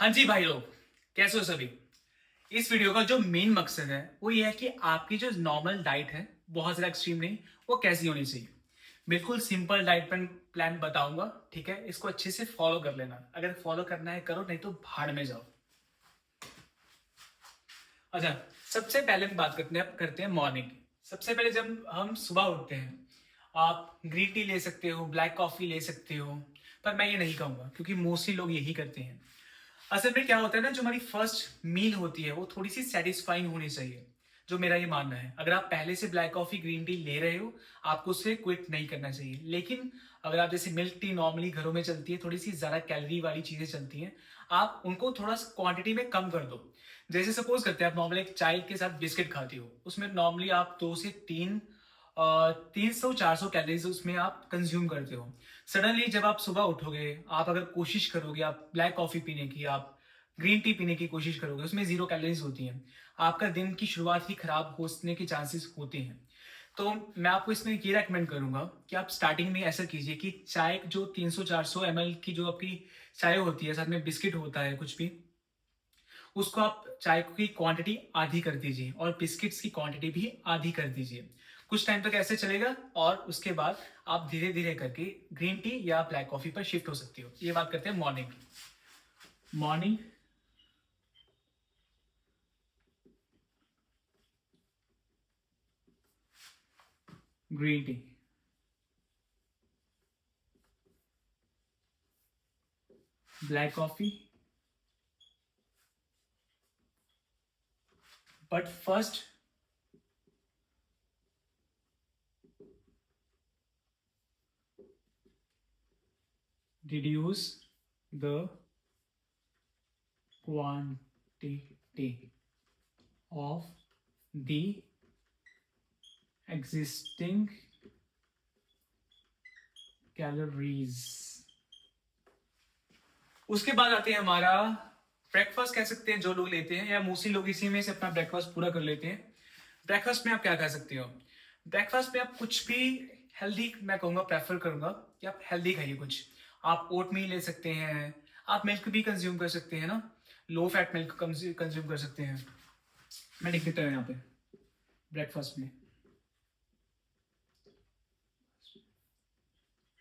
हाँ जी भाई लोग, कैसे हो सभी। इस वीडियो का जो मेन मकसद है वो ये है कि आपकी जो नॉर्मल डाइट है, बहुत ज़्यादा एक्सट्रीम नहीं, वो कैसी होनी चाहिए। बिल्कुल सिंपल डाइट प्लान बताऊंगा, ठीक है। इसको अच्छे से फॉलो कर लेना, अगर फॉलो करना है करो, नहीं तो भाड़ में जाओ। अच्छा, सबसे पहले हम बात करते हैं मॉर्निंग की। सबसे पहले जब हम सुबह उठते हैं, आप ग्रीन टी ले सकते हो, ब्लैक कॉफ़ी ले सकते हो, पर मैं ये नहीं कहूँगा क्योंकि मोस्टली लोग यही करते हैं। असल में क्या होता है ना, जो हमारी फर्स्ट मील होती है वो थोड़ी सी सेटिस्फाइंग होनी चाहिए, जो मेरा ये मानना है। अगर आप पहले से ब्लैक कॉफी ग्रीन टी ले रहे हो, आपको उससे क्विट नहीं करना चाहिए। लेकिन अगर आप जैसे मिल्क टी नॉर्मली घरों में चलती है, थोड़ी सी ज़्यादा कैलोरी वाली चीज़ें चलती हैं, आप उनको थोड़ा क्वांटिटी में कम कर दो। जैसे सपोज करते हैं आप नॉर्मली एक चाय के साथ बिस्किट खाती हो, उसमें नॉर्मली आप 2 से 3 300 400 कैलोरीज उसमें आप कंज्यूम करते हो। सडनली जब आप सुबह उठोगे, आप अगर कोशिश करोगे आप ब्लैक कॉफ़ी पीने की, आप ग्रीन टी पीने की कोशिश करोगे, उसमें 0 कैलोरीज होती हैं, आपका दिन की शुरुआत ही खराब होने के चांसेस होते हैं। तो मैं आपको इसमें ये रेकमेंड करूंगा कि आप स्टार्टिंग में ऐसा कीजिए कि चाय जो 300 400 ml की जो आपकी चाय होती है, साथ में बिस्किट होता है कुछ भी, उसको आप चाय की क्वांटिटी आधी कर दीजिए और बिस्किट्स की क्वांटिटी भी आधी कर दीजिए। कुछ टाइम तक ऐसे चलेगा और उसके बाद आप धीरे धीरे करके ग्रीन टी या ब्लैक कॉफी पर शिफ्ट हो सकती हो। ये बात करते हैं मॉर्निंग की। Morning green tea, black coffee, but first reduce the quantity of the existing calories। उसके बाद आते हैं हमारा ब्रेकफास्ट, कह सकते हैं जो लोग लेते हैं, या मोस्टली लोग इसी में से अपना ब्रेकफास्ट पूरा कर लेते हैं। ब्रेकफास्ट में आप क्या खा सकते हो? ब्रेकफास्ट में आप कुछ भी हेल्दी, मैं कहूँगा प्रेफर करूंगा कि आप हेल्दी खाइए कुछ। आप ओट मील ले सकते हैं, आप मिल्क भी कंज्यूम कर सकते हैं ना, लो फैट मिल्क कंज्यूम कर सकते हैं। मैं लिख देता हूँ यहाँ पे ब्रेकफास्ट में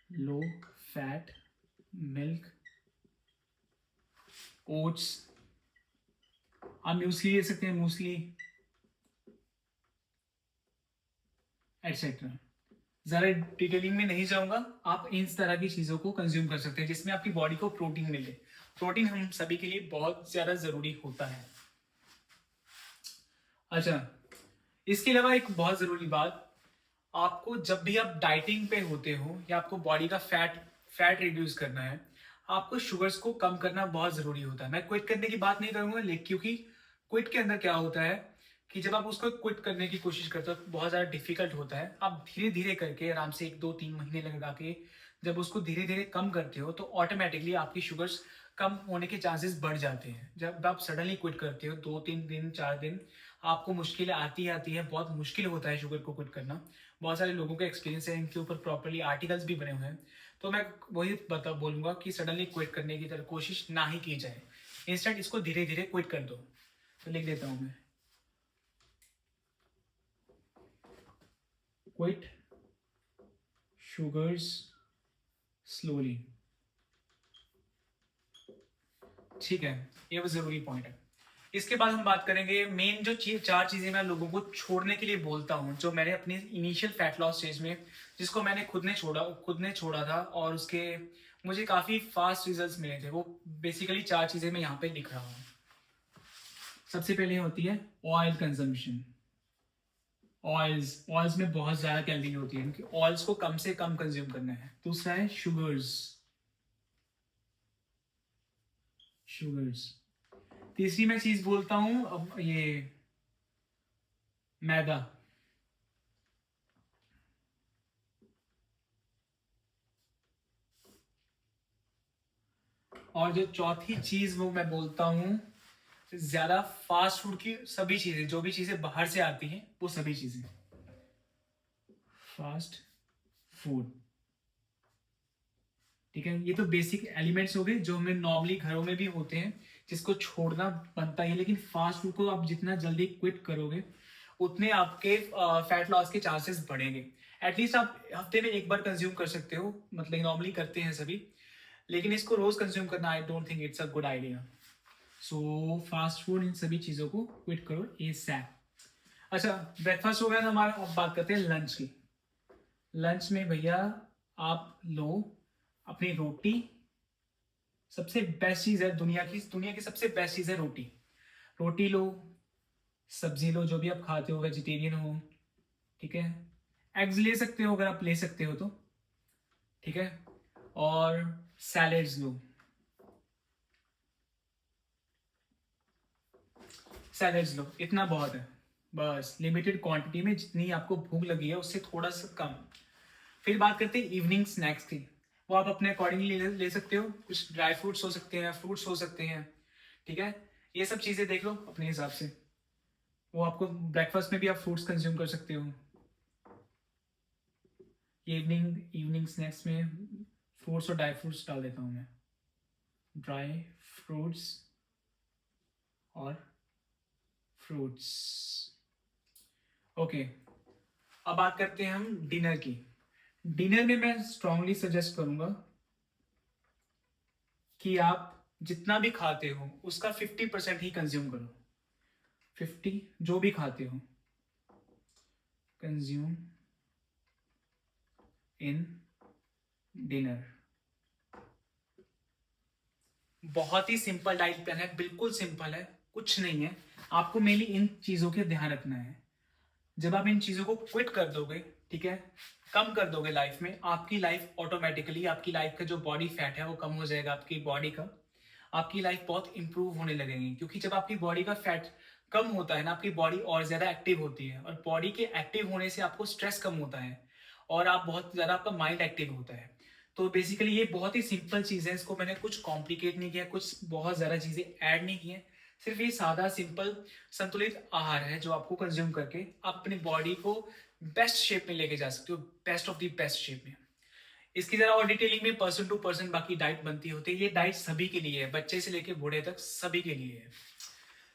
लो फैट मिल्क, ओट्स, आप म्यूसली ले सकते हैं, मूसली एटसेट्रा। ज़्यादा डिटेलिंग में नहीं जाऊंगा, आप इन तरह की चीज़ों को कंज्यूम कर सकते हैं जिसमें आपकी बॉडी को प्रोटीन मिले। प्रोटीन हम सभी के लिए बहुत ज़्यादा ज़रूरी होता है। अच्छा, इसके अलावा एक बहुत ज़रूरी बात, आपको जब भी आप डाइटिंग पे होते हो या आपको बॉडी का फैट रिड्यूस करना है, आपको शुगर्स को कम करना बहुत ज़रूरी होता है। मैं क्विट करने की बात नहीं करूंगा, लेकिन क्योंकि क्विट के अंदर क्या होता है कि जब आप उसको क्विट करने की कोशिश करते हो तो बहुत ज़्यादा डिफिकल्ट होता है। आप धीरे धीरे करके आराम से 1 2 3 महीने लगा के जब उसको धीरे धीरे कम करते हो तो ऑटोमेटिकली आपकी शुगर्स कम होने के चांसेस बढ़ जाते हैं। जब आप सडनली क्विट करते हो 2 3 दिन 4 दिन, आपको मुश्किलें आती है, बहुत मुश्किल होता है शुगर को क्विट करना। बहुत सारे लोगों का एक्सपीरियंस है, इनके ऊपर प्रॉपरली आर्टिकल्स भी बने हुए हैं। तो मैं वही बोलूंगा कि सडनली क्विट करने की तरह कोशिश ना ही की जाए, इंस्टेंट इसको धीरे धीरे क्विट कर दो। तो लिख देता हूं मैं, क्विट शुगर्स स्लोली। ठीक है, ये वो जरूरी पॉइंट है। इसके बाद हम बात करेंगे मेन जो 4 चीजें मैं लोगों को छोड़ने के लिए बोलता हूँ, जो मैंने अपनी इनिशियल फैट लॉस स्टेज में, जिसको मैंने खुद ने छोड़ा था और उसके मुझे काफी फास्ट रिजल्ट्स मिले थे। वो बेसिकली 4 चीजें मैं यहाँ पे लिख रहा हूँ। सबसे पहले होती है ऑयल कंजम्पशन। ऑयल्स में बहुत ज्यादा कैलोरी होती है, क्योंकि ऑयल्स को कम से कम कंज्यूम करना है। दूसरा है शुगर्स। तीसरी मैं चीज बोलता हूं, अब ये मैदा। और जो चौथी चीज वो मैं बोलता हूं, ज्यादा फास्ट फूड की सभी चीजें, जो भी चीजें बाहर से आती हैं वो सभी चीजें फास्ट फूड। ठीक है, ये तो बेसिक एलिमेंट्स हो गए जो हमें नॉर्मली घरों में भी होते हैं, जिसको छोड़ना बनता ही है, लेकिन फास्ट फूड को आप जितना जल्दी क्विट करोगे उतने आपके फैट लॉस के चांसेस बढ़ेंगे। एटलीस्ट आप हफ्ते में एक बार कंज्यूम कर सकते हो, मतलब नॉर्मली करते हैं सभी, लेकिन इसको रोज कंज्यूम करना I don't think it's a good idea. So fast food in सभी चीज़ों को क्विट करो ए सैप। अच्छा, ब्रेकफास्ट हो गया, तो हमारा अब बात करते हैं लंच की। लंच में भैया आप लो अपनी रोटी। सबसे बेस्ट चीज़ है दुनिया की सबसे बेस्ट चीज़ है रोटी। रोटी लो, सब्जी लो, जो भी आप खाते हो, वेजिटेरियन हो, ठीक है। एग्स ले सकते हो अगर आप ले सकते हो तो, ठीक है। और सैलेड्स लो, सैलेड्स लो, इतना बहुत है। बस लिमिटेड क्वांटिटी में, जितनी आपको भूख लगी है उससे थोड़ा सा कम। फिर बात करते हैं इवनिंग स्नैक्स की। वो आप अपने अकॉर्डिंगली ले सकते हो। कुछ ड्राई फ्रूट्स हो सकते हैं, फ्रूट्स हो सकते हैं, ठीक है। ये सब चीज़ें देख लो अपने हिसाब से। वो आपको ब्रेकफास्ट में भी आप फ्रूट्स कंज्यूम कर सकते हो। इवनिंग इवनिंग स्नैक्स में फ्रूट्स और ड्राई फ्रूट्स डाल देता हूँ मैं। ड्राई फ्रूट्स और फ्रूट्स, ओके। अब बात करते हैं हम डिनर की। डिनर में मैं स्ट्रांगली सजेस्ट करूंगा कि आप जितना भी खाते हो उसका 50% ही कंज्यूम करो। 50, जो भी खाते हो कंज्यूम इन डिनर। बहुत ही सिंपल डाइट प्लान है, बिल्कुल सिंपल है, कुछ नहीं है। आपको मेनली इन चीज़ों के ध्यान रखना है। जब आप इन चीज़ों को क्विट कर दोगे, ठीक है, कम कर दोगे लाइफ में, आपकी लाइफ ऑटोमेटिकली, आपकी लाइफ का जो बॉडी फैट है वो कम हो जाएगा आपकी बॉडी का। आपकी लाइफ बहुत इंप्रूव होने लगेगी, क्योंकि जब आपकी बॉडी का फैट कम होता है ना, आपकी बॉडी और ज़्यादा एक्टिव होती है, और बॉडी के एक्टिव होने से आपको स्ट्रेस कम होता है, और आप बहुत ज़्यादा, आपका माइंड एक्टिव होता है। तो बेसिकली ये बहुत ही सिंपल चीज़ है, इसको मैंने कुछ कॉम्प्लिकेट नहीं किया, कुछ बहुत ज़्यादा चीज़ें ऐड नहीं की हैं। सिर्फ ये सादा सिंपल संतुलित आहार है जो आपको कंज्यूम करके आप अपनी बॉडी को बेस्ट शेप में लेके जा सकते हो, best of the best shape में। इसकी जरा और डिटेलिंग में पर्सन टू पर्सन बाकी डाइट बनती होती है। ये डाइट सभी के लिए है, बच्चे से लेके बूढ़े तक सभी के लिए है।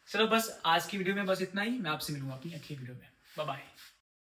चलो बस आज की वीडियो में बस इतना ही। मैं आपसे मिलूंगा अपनी अगली वीडियो में। Bye bye.